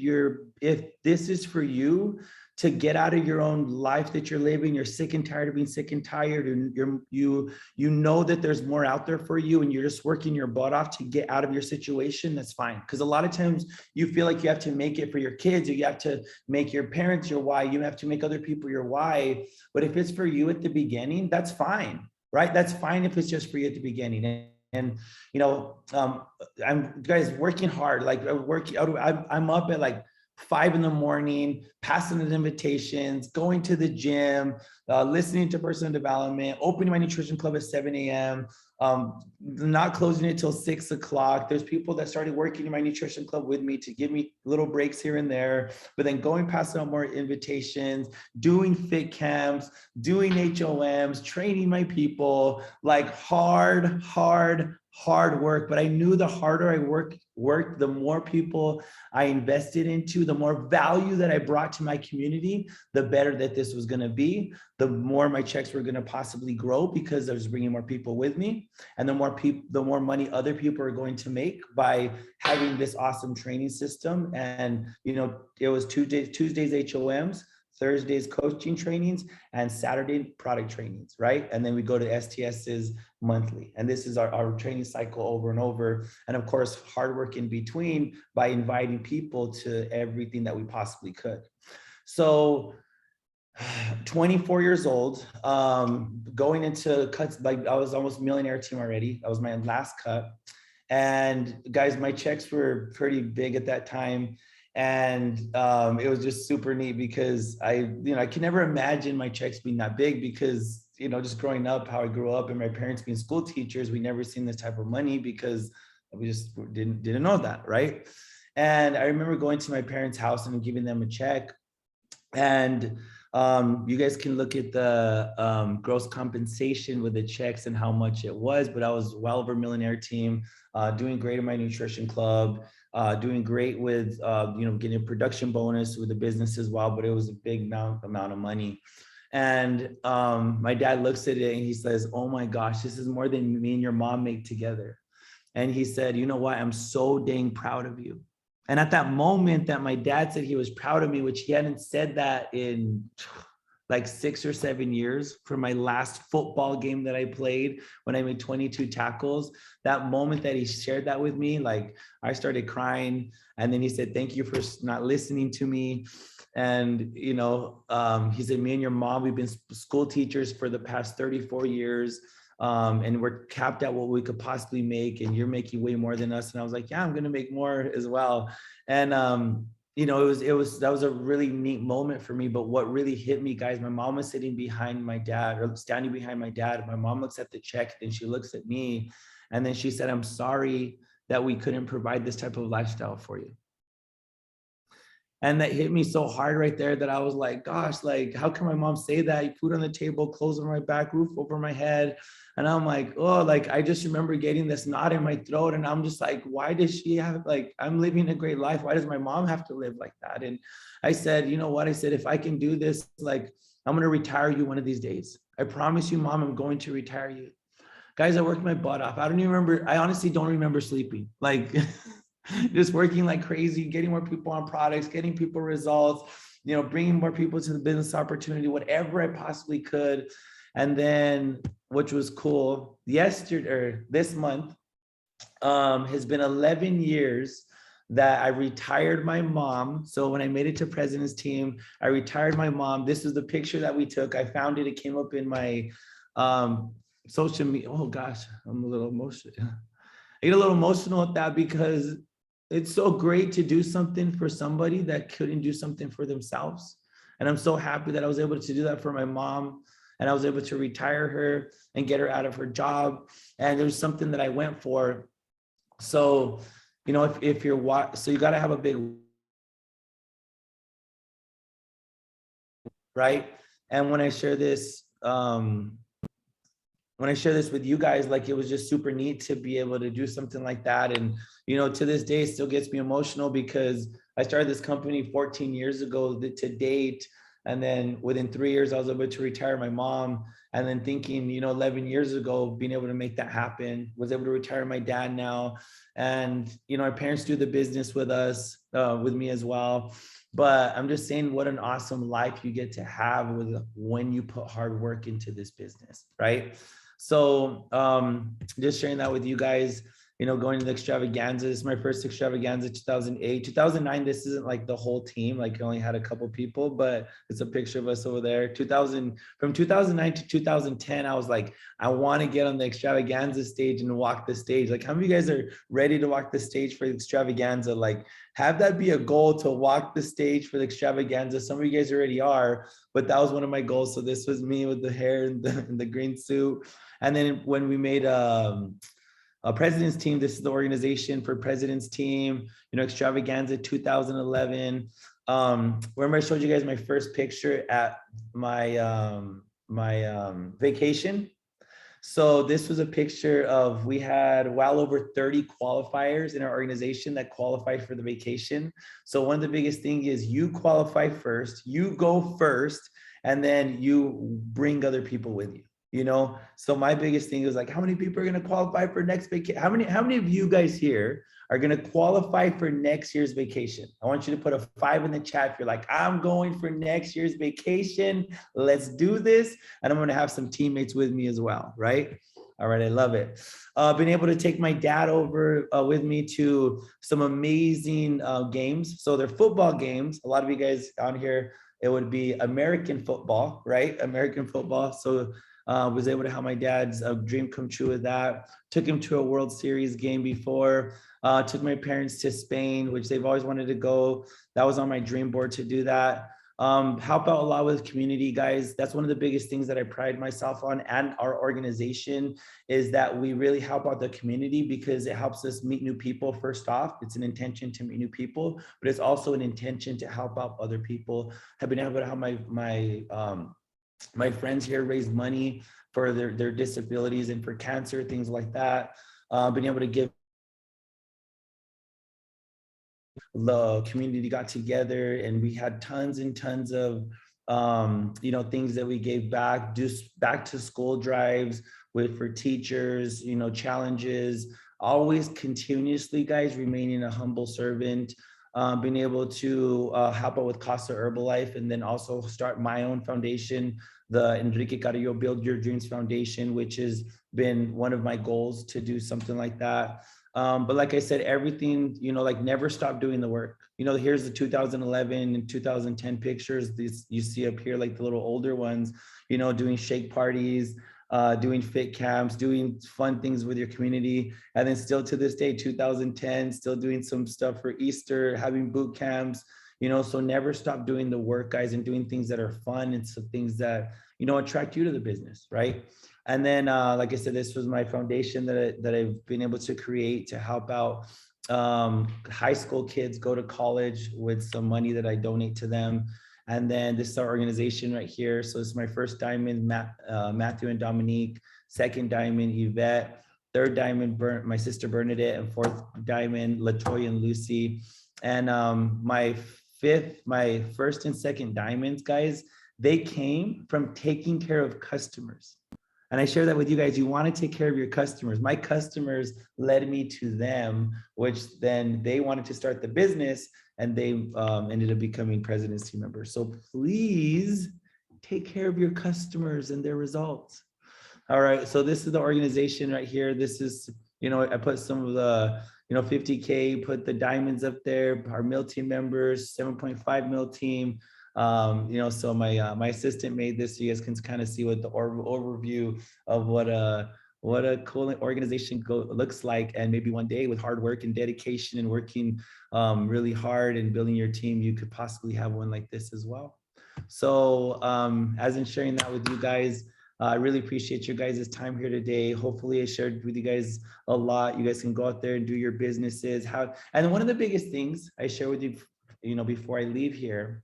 this is for you, to get out of your own life that you're living, you're sick and tired of being sick and tired, and you know that there's more out there for you, and you're just working your butt off to get out of your situation, that's fine. Because a lot of times you feel like you have to make it for your kids, or you have to make your parents your why, you have to make other people your why. But if it's for you at the beginning, that's fine, right? That's fine if it's just for you at the beginning. And you know, I'm guys working hard. Like I'm up at like 5 a.m, passing the invitations, going to the gym, listening to personal development, opening my nutrition club at 7 a.m, not closing it till 6 o'clock. There's people that started working in my nutrition club with me to give me little breaks here and there, but then going passing out more invitations, doing fit camps, doing HOMs, training my people, like hard work. But I knew the harder I worked, the more people I invested into, the more value that I brought to my community, the better that this was going to be, the more my checks were going to possibly grow because I was bringing more people with me, and the more money other people are going to make by having this awesome training system. And you know, it was Tuesdays HOMs, Thursdays coaching trainings, and Saturday product trainings, right? And then we go to STS's monthly. And this is our training cycle over and over. And of course, hard work in between by inviting people to everything that we possibly could. So 24 years old, going into cuts, like I was almost millionaire team already. That was my last cut. And guys, my checks were pretty big at that time. And it was just super neat because I can never imagine my checks being that big because, you know, just growing up, how I grew up and my parents being school teachers, we never seen this type of money because we just didn't know that, right? And I remember going to my parents' house and giving them a check. And you guys can look at the gross compensation with the checks and how much it was, but I was well over millionaire team, doing great in my nutrition club, doing great with, getting a production bonus with the business as well, but it was a big amount of money. And my dad looks at it and he says, "Oh my gosh, this is more than me and your mom make together." And he said, "You know what? I'm so dang proud of you." And at that moment that my dad said he was proud of me, which he hadn't said that in like 6 or 7 years, from my last football game that I played when I made 22 tackles, that moment that he shared that with me, like I started crying. And then he said, "Thank you for not listening to me." And, he said, "Me and your mom, we've been school teachers for the past 34 years. And we're capped at what we could possibly make, and you're making way more than us." And I was like, "Yeah, I'm going to make more as well." And, that was a really neat moment for me. But what really hit me, guys, my mom was sitting behind my dad, or standing behind my dad. My mom looks at the check and she looks at me. And then she said, "I'm sorry that we couldn't provide this type of lifestyle for you." And that hit me so hard right there that I was like, gosh, like, how can my mom say that? Food on the table, clothes on my back, roof over my head. And I'm like, oh, like, I just remember getting this knot in my throat. And I'm just like, why does she have, like, I'm living a great life. Why does my mom have to live like that? And I said, you know what? I said, if I can do this, like, I'm going to retire you one of these days. I promise you, mom, I'm going to retire you. Guys, I worked my butt off. I don't even remember. I honestly don't remember sleeping. Like, just working like crazy, getting more people on products, getting people results, you know, bringing more people to the business opportunity, whatever I possibly could. And then, which was cool, yesterday or this month, has been 11 years that I retired my mom. So when I made it to president's team, I retired my mom. This is the picture that we took. I found it. It came up in my social media. Oh gosh, I'm a little emotional. I get a little emotional at that because it's so great to do something for somebody that couldn't do something for themselves. And I'm so happy that I was able to do that for my mom, and I was able to retire her and get her out of her job. And there's something that I went for. So, you know, if you're so you got to have a big, right? And when I share this, with you guys, like, it was just super neat to be able to do something like that. And, you know, to this day, it still gets me emotional because I started this company 14 years ago to date. And then within 3 years, I was able to retire my mom. And then thinking, you know, 11 years ago, being able to make that happen, was able to retire my dad now. And, you know, our parents do the business with us, with me as well. But I'm just saying, what an awesome life you get to have when you put hard work into this business, right? So just sharing that with you guys, you know, going to the extravaganza. This is my first extravaganza, 2008, 2009. This isn't like the whole team, like I only had a couple people, but it's a picture of us over there. From 2009 to 2010, I was like, I want to get on the extravaganza stage and walk the stage. Like, how many of you guys are ready to walk the stage for the extravaganza? Like, have that be a goal to walk the stage for the extravaganza. Some of you guys already are, but that was one of my goals. So this was me with the hair and the green suit. And then when we made a president's team, this is the organization for president's team, you know, extravaganza 2011. Remember I showed you guys my first picture at my vacation. So this was a picture of, we had well over 30 qualifiers in our organization that qualified for the vacation. So one of the biggest things is you qualify first, you go first, and then you bring other people with you. You know, so my biggest thing is like, how many people are going to qualify for next vacation? How many of you guys here are going to qualify for next year's vacation? I want you to put a 5 in the chat if you're like, I'm going for next year's vacation. Let's do this. And I'm going to have some teammates with me as well, right? All right, I love it. Been able to take my dad over with me to some amazing games. So they're football games. A lot of you guys on here, it would be American football, right? American football. So was able to have my dad's dream come true with that. Took him to a World Series game before. Took my parents to Spain, which they've always wanted to go. That was on my dream board to do that. Help out a lot with community, guys. That's one of the biggest things that I pride myself on, and our organization, is that we really help out the community, because it helps us meet new people. First off, it's an intention to meet new people, but it's also an intention to help out other people. I've been able to help my friends here raise money for their disabilities and for cancer, things like that. Been able to give, the community got together and we had tons and tons of you know, things that we gave back, just back to school drives for teachers, you know, challenges, always continuously, guys, remaining a humble servant. Being able to help out with Casa Herbalife, and then also start my own foundation, the Enrique Carrillo Build Your Dreams Foundation, which has been one of my goals to do something like that. But like I said, everything, you know, like, never stop doing the work. You know, here's the 2011 and 2010 pictures. These you see up here, like the little older ones, you know, doing shake parties, doing fit camps, doing fun things with your community. And then still to this day, 2010, still doing some stuff for Easter, having boot camps, you know. So never stop doing the work, guys, and doing things that are fun and some things that, you know, attract you to the business, right? And then, like I said, this was my foundation that I've been able to create to help out high school kids go to college with some money that I donate to them. And then this is our organization right here. So this is my first diamond, Matthew and Dominique, second diamond, Yvette, third diamond, my sister Bernadette, and fourth diamond, Latoya and Lucy. And my first and second diamonds, guys, they came from taking care of customers. And I share that with you guys. You want to take care of your customers. My customers led me to them, which then they wanted to start the business, and they ended up becoming presidency members. So please take care of your customers and their results. All right. So this is the organization right here. This is, I put some of the, 50K, put the diamonds up there, our meal team members, 7.5 meal team. So my assistant made this, so you guys can kind of see what the overview of what a cool organization looks like. And maybe one day with hard work and dedication and working really hard and building your team, you could possibly have one like this as well. So as in sharing that with you guys, I really appreciate your guys' time here today. Hopefully I shared with you guys a lot. You guys can go out there and do your businesses. And one of the biggest things I share with you, before I leave here,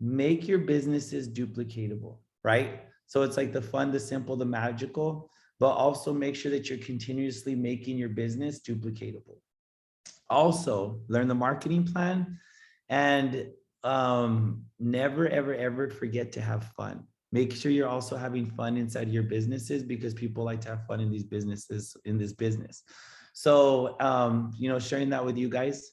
make your businesses duplicatable, right? So it's like the fun, the simple, the magical, but also make sure that you're continuously making your business duplicatable. Also, learn the marketing plan, and never, ever, ever forget to have fun. Make sure you're also having fun inside your businesses, because people like to have fun in these businesses, in this business. So, sharing that with you guys.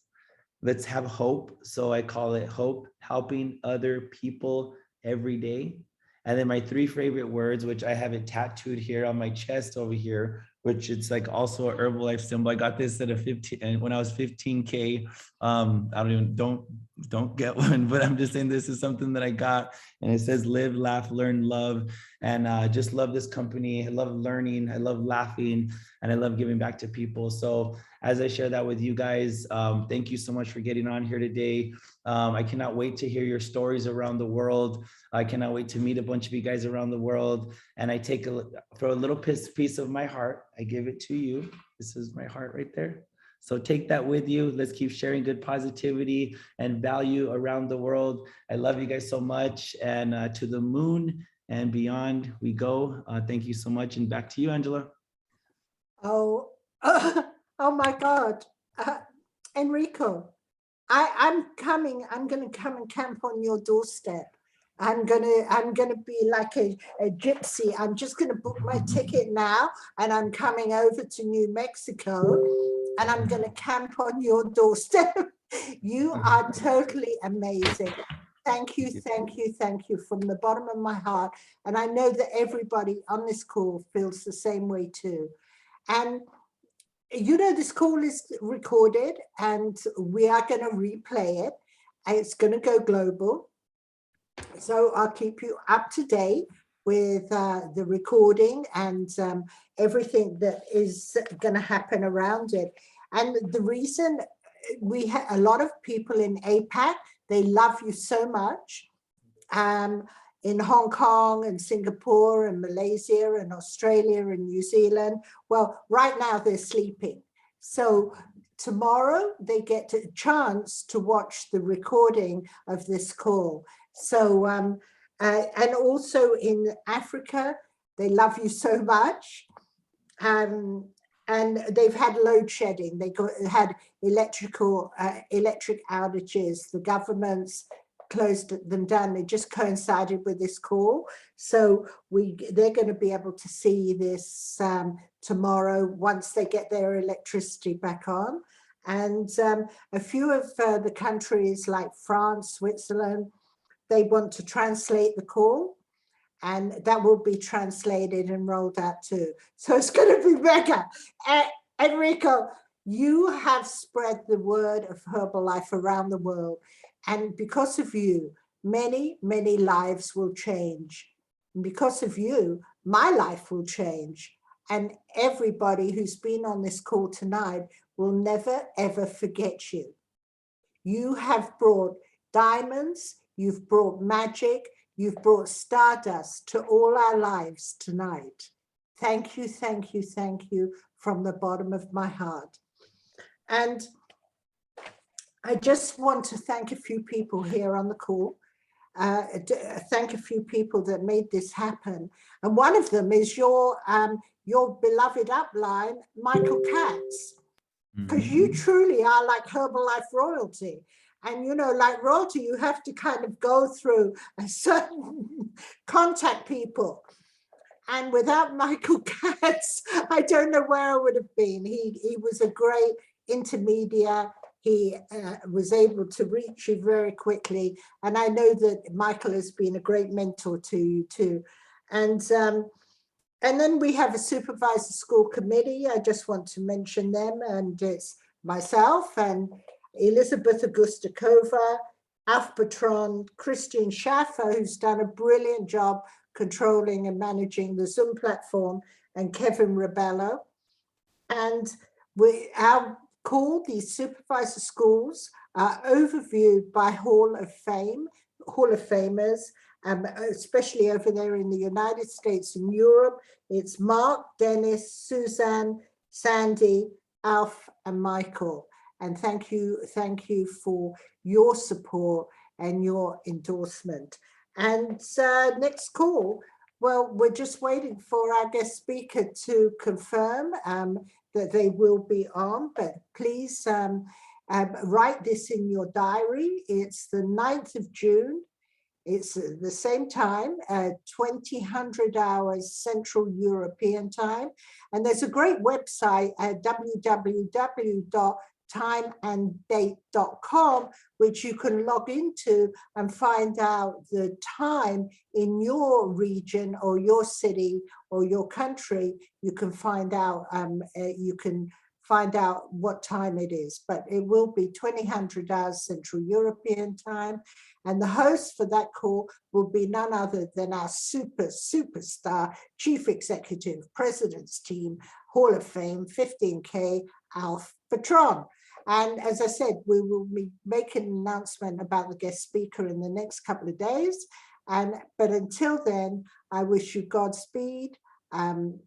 Let's have hope. So I call it hope, helping other people every day. And then my 3 favorite words, which I have it tattooed here on my chest over here, which it's like also a Herbalife symbol. I got this at a 15, and when I was 15K. Don't get one, but I'm just saying this is something that I got, and it says live, laugh, learn, love. And just love this company. I love learning. I love laughing, and I love giving back to people. So as I share that with you guys, thank you so much for getting on here today. I cannot wait to hear your stories around the world. I cannot wait to meet a bunch of you guys around the world. And I take for a little piece of my heart, I give it to you. This is my heart right there. So take that with you. Let's keep sharing good positivity and value around the world. I love you guys so much. And to the moon and beyond we go. Thank you so much. And back to you, Angela. Oh, oh my God. Enrico, I'm going to come and camp on your doorstep. I'm gonna be like a gypsy. I'm just gonna book my ticket now, and I'm coming over to New Mexico, and I'm gonna camp on your doorstep. You are totally amazing. Thank you, thank you, thank you from the bottom of my heart. And I know that everybody on this call feels the same way too. And this call is recorded, and we are going to replay it, and it's going to go global. So I'll keep you up to date with the recording and everything that is going to happen around it. And the reason we have a lot of people in APAC, they love you so much. In Hong Kong and Singapore and Malaysia and Australia and New Zealand. Well, right now they're sleeping. So tomorrow they get a chance to watch the recording of this call. So, and also in Africa, they love you so much. And they've had load shedding. They had electric outages. The government's closed them down. They just coincided with this call. So they're going to be able to see this tomorrow once they get their electricity back on. And a few of the countries like France, Switzerland, they want to translate the call, and that will be translated and rolled out too. So it's going to be mega. Enrico, you have spread the word of Herbalife around the world. And because of you, many, many lives will change. And because of you, my life will change. And everybody who's been on this call tonight will never, ever forget you. You have brought diamonds, you've brought magic, you've brought stardust to all our lives tonight. Thank you, thank you, thank you from the bottom of my heart. And I just want to thank a few people here on the call. Thank a few people that made this happen. And one of them is your beloved upline, Michael Katz, because you truly are like Herbalife royalty. And, you know, like royalty, you have to kind of go through a certain contact people. And without Michael Katz, I don't know where I would have been. He was a great intermediary. He was able to reach you very quickly. And I know that Michael has been a great mentor to you too. And then we have a supervisor school committee. I just want to mention them. And it's myself and Elizabeth Augustakova, Alf Patron, Christian Schaffer, who's done a brilliant job controlling and managing the Zoom platform, and Kevin Rebello. And our call, these supervisor schools, are overviewed by Hall of Famers, especially over there in the United States and Europe. It's Mark, Dennis, Suzanne, Sandy, Alf, and Michael. And thank you for your support and your endorsement. And next call, well, we're just waiting for our guest speaker to confirm that they will be on, but please write this in your diary. It's the 9th of June. It's the same time, 2000 hours Central European time. And there's a great website at www.timeanddate.com, which you can log into and find out the time in your region or your city or your country. You can find out what time it is, but it will be 2000 hours Central European time. And the host for that call will be none other than our superstar Chief Executive, President's Team, Hall of Fame, 15K, Alf Patron. And as I said, we will be making an announcement about the guest speaker in the next couple of days. But until then, I wish you Godspeed. And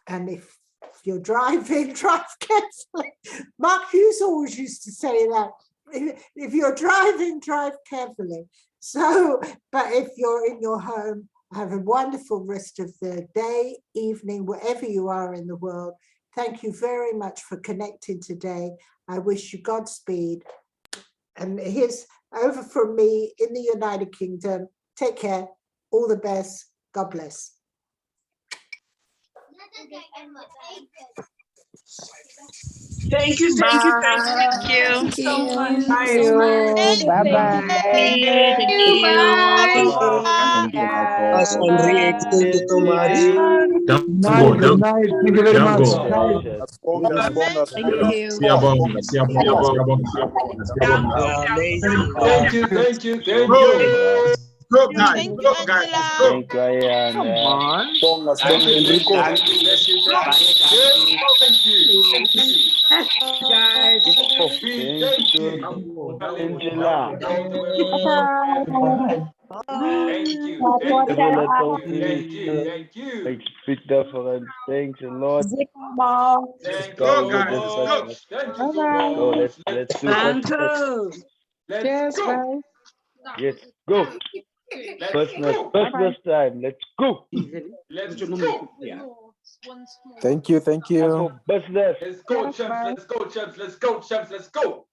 if you're driving, drive carefully. Mark Hughes always used to say that. If you're driving, drive carefully. So, but if you're in your home, have a wonderful rest of the day, evening, wherever you are in the world. Thank you very much for connecting today. I wish you Godspeed. And here's over from me in the United Kingdom. Take care. All the best. God bless. Thank you so much. Thank you. Bye-bye. Thank you. Thank you, Michael. Yes, Enrique, thank you so much. Good night. Thank you very much. Thank you. Thank you. Go, guys. Go, guys. Let's go. Thank you, Ayan. Come on. Thank you, Enrico. Thank you. Guys. Thank you. Angela. Thank you. Speak different. Thanks a lot. Let's go, guys. Let's go. Thank you so So much. let's do Thank first. you. Let's go. Yes, go. First time. Let's go. Let's go. Thank you. Business. Let's go, champs. Let's go, champs. Let's go, champs. Let's go.